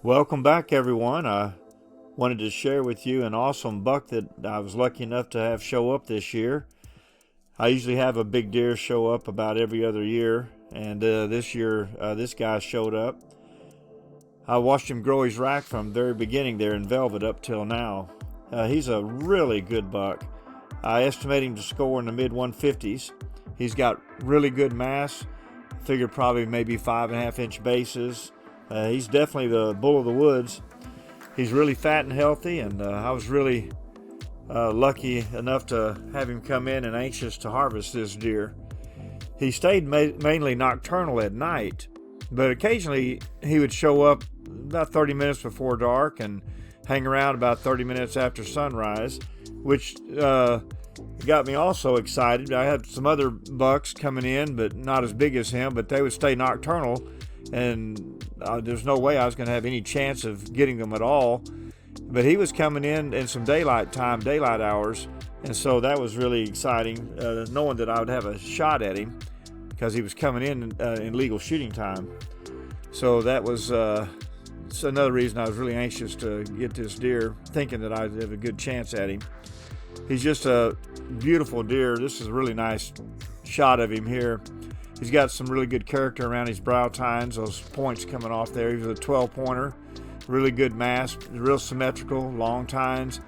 Welcome back, everyone. I wanted to share with you an awesome buck that I was lucky enough to have show up this year. I usually have a big deer show up about every other year, and this year this guy showed up. I watched him grow his rack from the very beginning there in Velvet up till now. He's a really good buck. I estimate him to score in the mid 150s. He's got really good mass. Figured probably maybe 5.5-inch bases. He's definitely the bull of the woods. He's really fat and healthy, and I was really lucky enough to have him come in and anxious to harvest this deer. He stayed mainly nocturnal at night, but occasionally he would show up about 30 minutes before dark and hang around about 30 minutes after sunrise, which got me also excited. I had some other bucks coming in, but not as big as him, but they would stay nocturnal, and there's no way I was going to have any chance of getting them at all. But he was coming in some daylight hours, and so that was really exciting, knowing that I would have a shot at him because he was coming in legal shooting time. So that was another reason I was really anxious to get this deer, thinking that I'd have a good chance at him. He's just a beautiful deer. This is a really nice shot of him here. He's got some really good character around his brow tines, those points coming off there. He was a 12-pointer, really good mass, real symmetrical, long tines.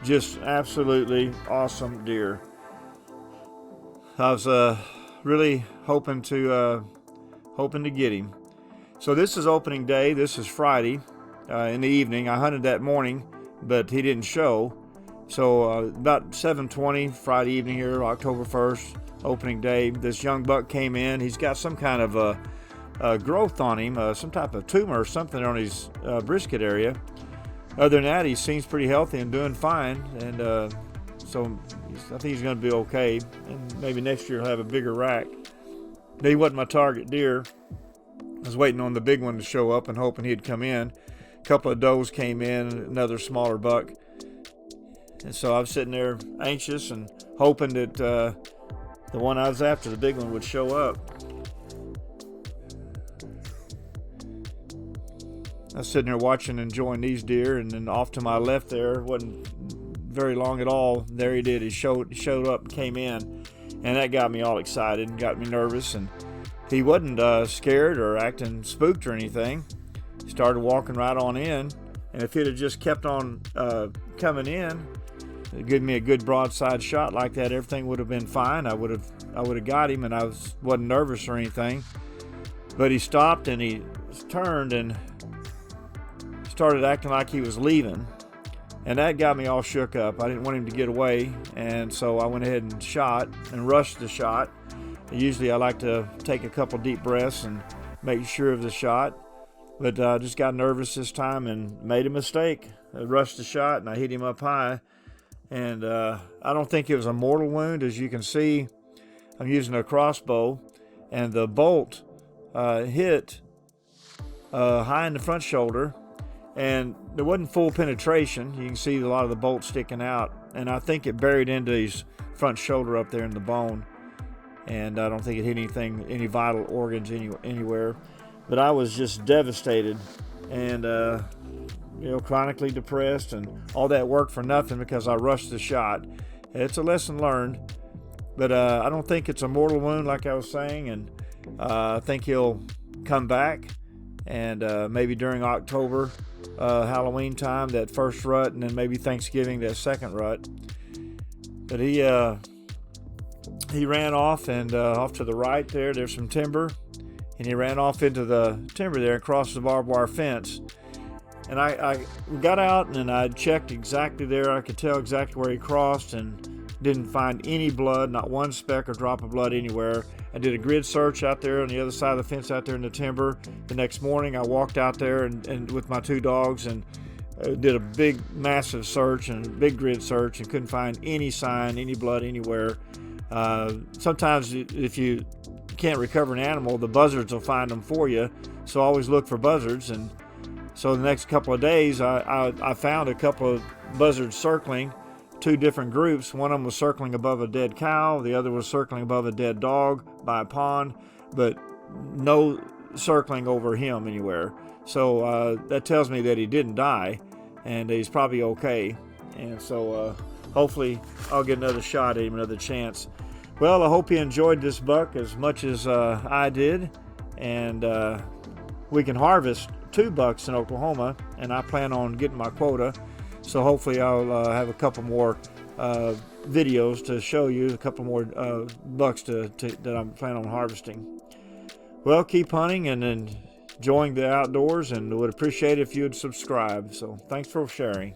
Just absolutely awesome deer. I was really hoping to get him. So this is opening day. This is Friday in the evening. I hunted that morning, but he didn't show. So about 7:20 Friday evening here, October 1st, opening day, this young buck came in. He's got some kind of a growth on him, some type of tumor or something on his brisket area. Other than that, he seems pretty healthy and doing fine, and so I think he's going to be okay, and maybe next year he'll have a bigger rack. But he wasn't my target deer. I was waiting on the big one to show up and hoping he'd come in. A couple of does came in, another smaller buck. And so I was sitting there anxious and hoping that the one I was after, the big one, would show up. I was sitting there watching and enjoying these deer, and then off to my left there, wasn't very long at all, there he did. He showed up and came in, and that got me all excited and got me nervous. And he wasn't scared or acting spooked or anything. He started walking right on in, and if he'd have just kept on coming in, it'd give me a good broadside shot like that, everything would have been fine. I would have got him, and I wasn't nervous or anything. But he stopped and he turned and started acting like he was leaving, and that got me all shook up. I didn't want him to get away, and so I went ahead and shot and rushed the shot. Usually I like to take a couple deep breaths and make sure of the shot, but I just got nervous this time and made a mistake. I rushed the shot and I hit him up high, and I don't think it was a mortal wound. As you can see, I'm using a crossbow, and the bolt hit high in the front shoulder, and there wasn't full penetration. You can see a lot of the bolt sticking out, and I think it buried into his front shoulder up there in the bone, and I don't think it hit any vital organs anywhere. But I was just devastated and chronically depressed, and all that work for nothing because I rushed the shot. It's a lesson learned, but I don't think it's a mortal wound like I was saying, and I think he'll come back, and maybe during October, Halloween time, that first rut, and then maybe Thanksgiving, that second rut. But he ran off, and off to the right there's some timber, and he ran off into the timber there and crossed the barbed wire fence. And I got out and I checked exactly there. I could tell exactly where he crossed and didn't find any blood, not one speck or drop of blood anywhere. I did a grid search out there on the other side of the fence out there in the timber. The next morning I walked out there and with my two dogs and did a big, massive search and big grid search and couldn't find any sign, any blood anywhere. Sometimes if you can't recover an animal, the buzzards will find them for you. So always look for buzzards. And so the next couple of days, I found a couple of buzzards circling, two different groups. One of them was circling above a dead cow. The other was circling above a dead dog by a pond. But no circling over him anywhere. So that tells me that he didn't die, and he's probably okay. And so hopefully I'll get another shot at him, another chance. Well, I hope you enjoyed this buck as much as I did, and we can harvest 2 bucks in Oklahoma, and I plan on getting my quota. So hopefully I'll have a couple more videos to show you, a couple more bucks that I'm planning on harvesting. Well, keep hunting and enjoying the outdoors, and would appreciate it if you would subscribe. So thanks for sharing.